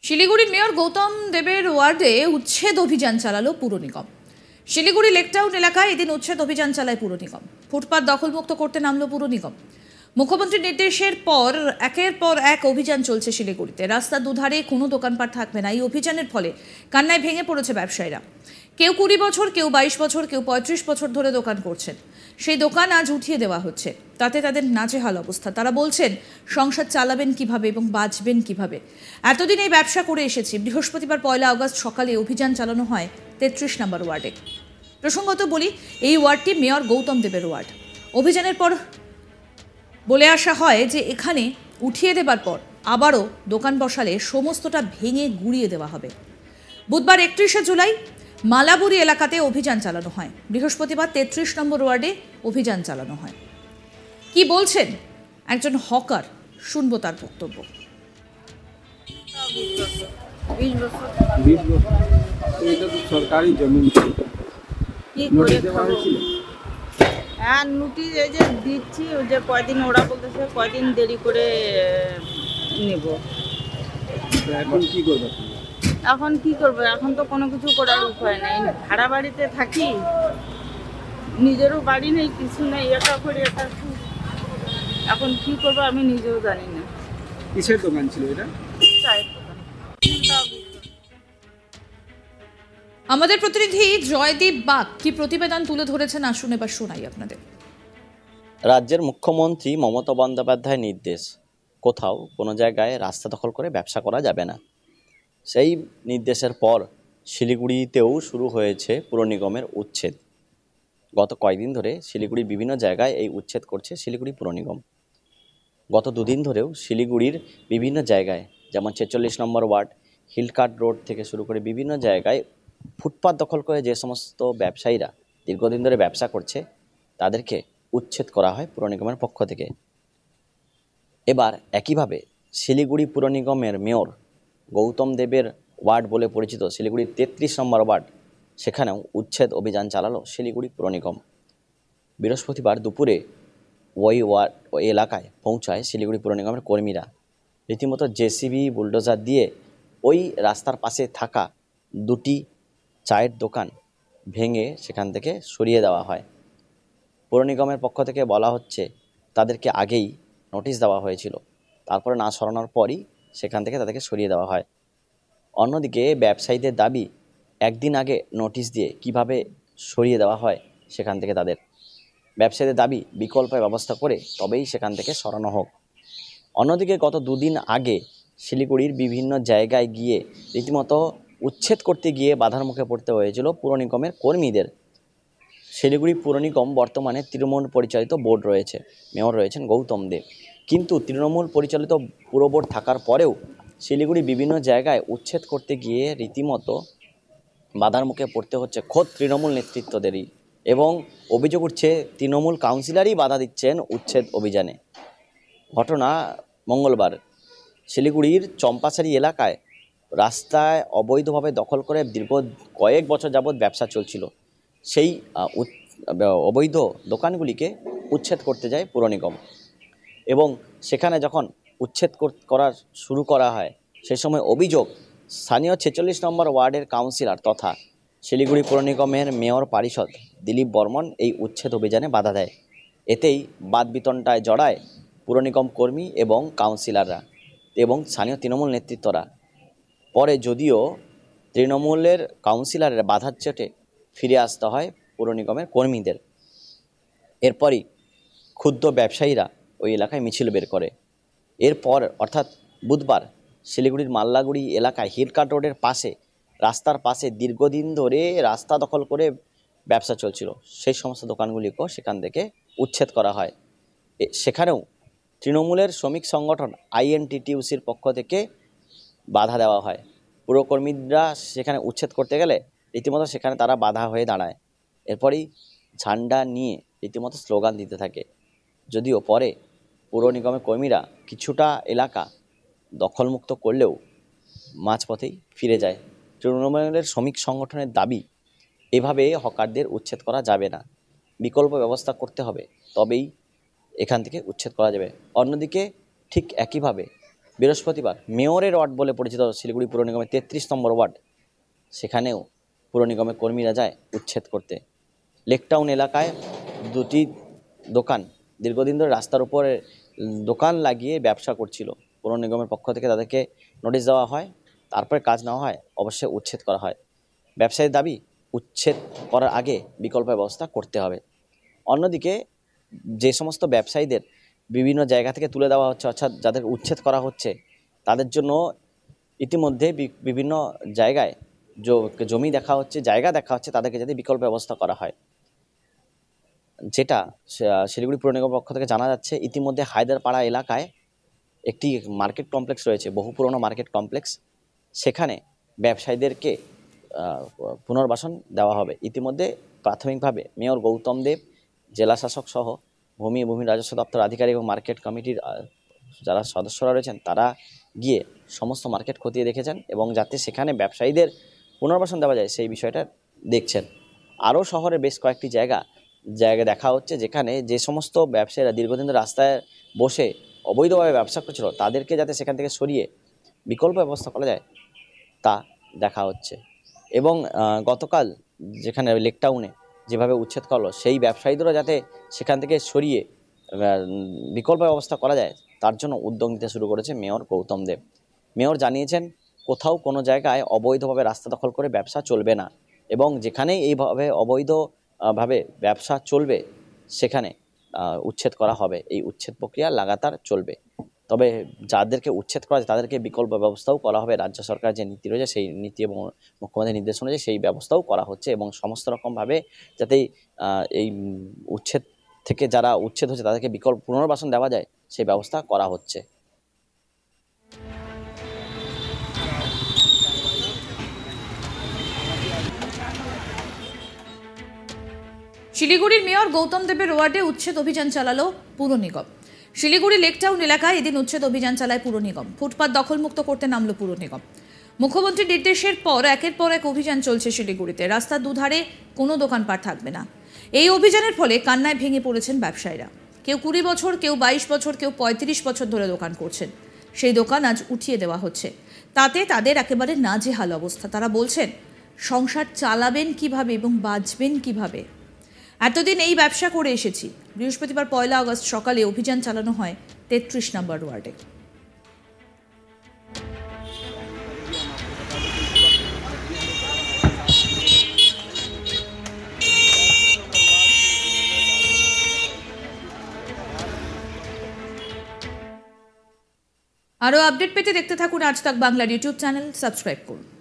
শিলিগুড়ির মেয়র গৌতম দেবের ওয়ার্ডে উচ্ছেদ অভিযান চালালো পুর নিগম। শিলিগুড়ি লেকটাউন এলাকায় এদিন উচ্ছেদ অভিযান চালায় পুর নিগম। ফুটপাত দখলমুক্ত করতে নামলো পুর নিগম। মুখ্যমন্ত্রীর নির্দেশের পর একের পর এক অভিযান চলছে শিলিগুড়িতে। রাস্তার দুধারে কোনো দোকানপাট থাকবে না। এই অভিযানের ফলে কান্নায় ভেঙে পড়েছে ব্যবসায়ীরা। কেউ 20 বছর, কেউ 22 বছর, কেউ 35 বছর ধরে দোকান করছেন। সেই দোকান আজ উঠিয়ে দেওয়া হচ্ছে। তাতে তাদের নাজেহাল অবস্থা। তারা বলছেন সংসার চালাবেন কিভাবে এবং বাঁচবেন কিভাবে। এতদিন এই ব্যবসা করে এসেছি। বৃহস্পতিবার 1 আগস্ট সকালে অভিযান চালানো হয় 33 নম্বর ওয়ার্ডে। প্রসঙ্গত বলি, এই ওয়ার্ডটি মেয়র গৌতম দেবের ওয়ার্ড। অভিযানের পর বলে আসা হয় যে এখানে উঠিয়ে দেবার পর আবারও দোকান বসালে সমস্তটা ভেঙে গুঁড়িয়ে দেওয়া হবে। বুধবার 31শে জুলাই মালাবুরি এলাকাতে অভিযান চালানো হয়। বৃহস্পতিবার 33 নম্বর ওয়ার্ডে অভিযান চালানো হয়। কি বলছেন একজন হকার, শুনবো তার বক্তব্য। 20 বছর এটা তো সরকারি জমি। কি করে খাবো? হ্যাঁ, নোটিশ এই যে দিচ্ছি, ওই যে কয়দিন ওরা বলতেছে কয়দিন দেরি করে নেব। এখন কি করবে? এখন কি করবে? এখন তো কোনো কিছু করার উপায় নেই। ভাড়া বাড়িতে থাকি, নিজেরও বাড়ি নেই, কিছু নেই, এটা করে এটা। এখন কি করবো আমি নিজেও জানি না। কিসের দোকান ছিল এটা? চায়ের দোকান। আমাদের প্রতিনিধি জয়দীপ বাগ কি প্রতিবেদন তুলে ধরেছেন, আসুন এবার শোনাই আপনাদের। রাজ্যের মুখ্যমন্ত্রী মমতা বন্দ্যোপাধ্যায়ের নির্দেশ, কোথাও কোনো জায়গায় রাস্তা দখল করে ব্যবসা করা যাবে না। সেই নির্দেশের পর শিলিগুড়িতেও শুরু হয়েছে পুর নিগমের উচ্ছেদ। গত কয়েকদিন ধরে শিলিগুড়ির বিভিন্ন জায়গায় এই উচ্ছেদ করছে শিলিগুড়ি পুর নিগম। গত দুদিন ধরেও শিলিগুড়ির বিভিন্ন জায়গায়, যেমন 46 নম্বর ওয়ার্ড, হিলকার্ট রোড থেকে শুরু করে বিভিন্ন জায়গায় ফুটপাত দখল করে যে সমস্ত ব্যবসায়ীরা দীর্ঘদিন ধরে ব্যবসা করছে তাদেরকে উচ্ছেদ করা হয় পুর নিগমের পক্ষ থেকে। এবার একইভাবে শিলিগুড়ি পুর নিগমের মেয়র গৌতম দেবের ওয়ার্ড বলে পরিচিত শিলিগুড়ির 33 নম্বর ওয়ার্ড, সেখানেও উচ্ছেদ অভিযান চালালো শিলিগুড়ি পুর নিগম। বৃহস্পতিবার দুপুরে ওই এলাকায় পৌঁছায় শিলিগুড়ি পুর নিগমের কর্মীরা। রীতিমতো জেসিবি বুলডোজার দিয়ে ওই রাস্তার পাশে থাকা দুটি চায়ের দোকান ভেঙে সেখান থেকে সরিয়ে দেওয়া হয়। পুর নিগমের পক্ষ থেকে বলা হচ্ছে তাদেরকে আগেই নোটিশ দেওয়া হয়েছিল, তারপরে না সরানোর পরই সেখান থেকে তাদেরকে সরিয়ে দেওয়া হয়। অন্যদিকে ব্যবসায়ীদের দাবি, একদিন আগে নোটিশ দিয়ে কিভাবে সরিয়ে দেওয়া হয় সেখান থেকে তাদের। ব্যবসায়ীদের দাবি বিকল্পের ব্যবস্থা করে তবেই সেখান থেকে সরানো হোক। অন্যদিকে গত দুদিন আগে শিলিগুড়ির বিভিন্ন জায়গায় গিয়ে রীতিমতো উচ্ছেদ করতে গিয়ে বাধার মুখে পড়তে হয়েছিল পুর নিগমের কর্মীদের। শিলিগুড়ি পুর নিগম বর্তমানে তৃণমূল পরিচালিত বোর্ড রয়েছে, মেয়র রয়েছেন গৌতম দেব। কিন্তু তৃণমূল পরিচালিত পুর বোর্ড থাকার পরেও শিলিগুড়ি বিভিন্ন জায়গায় উচ্ছেদ করতে গিয়ে রীতিমতো বাধার মুখে পড়তে হচ্ছে খোদ তৃণমূল নেতৃত্বদেরই, এবং অভিযোগ উঠছে তৃণমূল কাউন্সিলরই বাধা দিচ্ছেন উচ্ছেদ অভিযানে। ঘটনা মঙ্গলবার শিলিগুড়ির চম্পাসারি এলাকায় রাস্তায় অবৈধভাবে দখল করে দীর্ঘ কয়েক বছর যাবৎ ব্যবসা চলছিল। সেই অবৈধ দোকানগুলিকে উচ্ছেদ করতে যায় পুর নিগম, এবং সেখানে যখন উচ্ছেদ শুরু করা হয় সে সময় অভিযোগ স্থানীয় 46 নম্বর ওয়ার্ডের কাউন্সিলর তথা শিলিগুড়ি পুর নিগমের মেয়র পারিষদ দিলীপ বর্মন এই উচ্ছেদ অভিযানে বাধা দেয়। এতেই বাদবিতণ্ডায় জড়ায় পুর নিগম কর্মী এবং কাউন্সিলররা এবং স্থানীয় তৃণমূল নেতৃত্বরা। পরে যদিও তৃণমূলের কাউন্সিলরের বাধার চোটে ফিরে আসতে হয় পুর নিগমের কর্মীদের। এরপরই ক্ষুব্ধ ব্যবসায়ীরা ওই এলাকায় মিছিল বের করে। এরপর অর্থাৎ বুধবার শিলিগুড়ির মাল্লাগুড়ি এলাকায় হিলকার্ট রোডের পাশে, রাস্তার পাশে দীর্ঘদিন ধরে রাস্তা দখল করে ব্যবসা চলছিল সেই সমস্ত দোকানগুলিকেও সেখান থেকে উচ্ছেদ করা হয়। সেখানেও তৃণমূলের শ্রমিক সংগঠন INTTUCর পক্ষ থেকে বাধা দেওয়া হয়। পুরকর্মীরা সেখানে উচ্ছেদ করতে গেলে রীতিমতো সেখানে তারা বাধা হয়ে দাঁড়ায়। এরপরই ঝান্ডা নিয়ে রীতিমতো স্লোগান দিতে থাকে। যদিও পরে পুর নিগমের কর্মীরা কিছুটা এলাকা দখলমুক্ত করলেও মাঝপথেই ফিরে যায়। তৃণমূলের শ্রমিক সংগঠনের দাবি, এভাবে হকারদের উচ্ছেদ করা যাবে না, বিকল্প ব্যবস্থা করতে হবে, তবেই এখান থেকে উচ্ছেদ করা যাবে। অন্যদিকে ঠিক একইভাবে বৃহস্পতিবার মেয়রের ওয়ার্ড বলে পরিচিত শিলিগুড়ি পুর নিগমের 33 নম্বর ওয়ার্ড, সেখানেও পুর নিগমের কর্মীরা যায় উচ্ছেদ করতে। লেকটাউন এলাকায় দুটি দোকান দীর্ঘদিন ধরে রাস্তার উপরে দোকান লাগিয়ে ব্যবসা করছিল। পুর নিগমের পক্ষ থেকে তাদেরকে নোটিশ দেওয়া হয়, তারপরে কাজ নেওয়া হয়, অবশ্যই উচ্ছেদ করা হয়। ব্যবসায়ীর দাবি উচ্ছেদ করার আগে বিকল্প ব্যবস্থা করতে হবে। অন্যদিকে যে সমস্ত ব্যবসায়ীদের বিভিন্ন জায়গা থেকে তুলে দেওয়া হচ্ছে, অর্থাৎ যাদের উচ্ছেদ করা হচ্ছে, তাদের জন্য ইতিমধ্যে বিভিন্ন জায়গায় জমি দেখা হচ্ছে, জায়গা দেখা হচ্ছে, তাদেরকে যাতে বিকল্প ব্যবস্থা করা হয়। যেটা শিলিগুড়ি পুর নিগমের পক্ষ থেকে জানা যাচ্ছে, ইতিমধ্যে হায়দারপাড়া এলাকায় একটি মার্কেট কমপ্লেক্স রয়েছে, বহু পুরনো মার্কেট কমপ্লেক্স, সেখানে ব্যবসায়ীদেরকে পুনর্বাসন দেওয়া হবে। ইতিমধ্যে প্রাথমিকভাবে মেয়র গৌতম দেব, জেলা শাসক সহ ভূমি রাজস্ব দপ্তর আধিকারিক এবং মার্কেট কমিটির যারা সদস্যরা রয়েছেন তারা গিয়ে সমস্ত মার্কেট খতিয়ে দেখেছেন এবং যাতে সেখানে ব্যবসায়ীদের পুনর্বাসন দেওয়া যায় সেই বিষয়টা দেখছেন। আরও শহরে বেশ কয়েকটি জায়গা দেখা হচ্ছে, যেখানে যে সমস্ত ব্যবসায়ীরা দীর্ঘদিন ধরে রাস্তায় বসে অবৈধভাবে ব্যবসা করছিল, তাদেরকে যাতে সেখান থেকে সরিয়ে বিকল্প ব্যবস্থা করা যায় তা দেখা হচ্ছে। এবং গতকাল যেখানে লেকটাউনে যেভাবে উচ্ছেদ করলো, সেই ব্যবসায়ীদেরও যাতে সেখান থেকে সরিয়ে বিকল্প ব্যবস্থা করা যায় তার জন্য উদ্যোগ নিতে শুরু করেছে মেয়র গৌতম দেব। মেয়র জানিয়েছেন, কোথাও কোনো জায়গায় অবৈধভাবে রাস্তা দখল করে ব্যবসা চলবে না এবং যেখানেই এইভাবে অবৈধভাবে ব্যবসা চলবে সেখানে উচ্ছেদ করা হবে। এই উচ্ছেদ প্রক্রিয়া লাগাতার চলবে। তবে যাদেরকে উচ্ছেদ করা যায় তাদেরকে বিকল্প ব্যবস্থাও করা হবে। রাজ্য সরকার যে নীতি রয়েছে সেই নীতি এবং মুখ্যমন্ত্রীর নির্দেশ অনুযায়ী সেই ব্যবস্থাও করা হচ্ছে এবং সমস্ত রকমভাবে যাতে এই উচ্ছেদ থেকে যারা উচ্ছেদ হচ্ছে তাদেরকে বিকল্প পুনর্বাসন দেওয়া যায় সেই ব্যবস্থা করা হচ্ছে। শিলিগুড়ির মেয়র গৌতম দেবের ওয়ার্ডে উচ্ছেদ অভিযান চালালো পুর নিগম। শিলিগুড়ি লেকটাউন এলাকায় এদিন উচ্ছেদ অভিযান চালায় পুর নিগম। ফুটপাত দখলমুক্ত করতে নামলো পুর নিগম। মুখ্যমন্ত্রীর নির্দেশের পর একের পর এক অভিযান চলছে শিলিগুড়িতে। রাস্তার দুধারে কোনো দোকানপাট থাকবে না। এই অভিযানের ফলে কান্নায় ভেঙে পড়েছেন ব্যবসায়ীরা। কেউ 20 বছর, কেউ 22 বছর, কেউ 35 বছর ধরে দোকান করছেন। সেই দোকান আজ উঠিয়ে দেওয়া হচ্ছে। তাতে তাদের একেবারে নাজেহাল অবস্থা। তারা বলছেন, সংসার চালাবেন কিভাবে এবং বাঁচবেন কিভাবে। এতদিন এই ব্যবসা করে এসেছি। বৃহস্পতিবার 1 আগস্ট সকালে অভিযান চালানো হয় 33 নম্বর ওয়ার্ডে। আরও আপডেট পেতে দেখতে থাকুন আজ তাক বাংলার ইউটিউব চ্যানেল, সাবস্ক্রাইব করুন।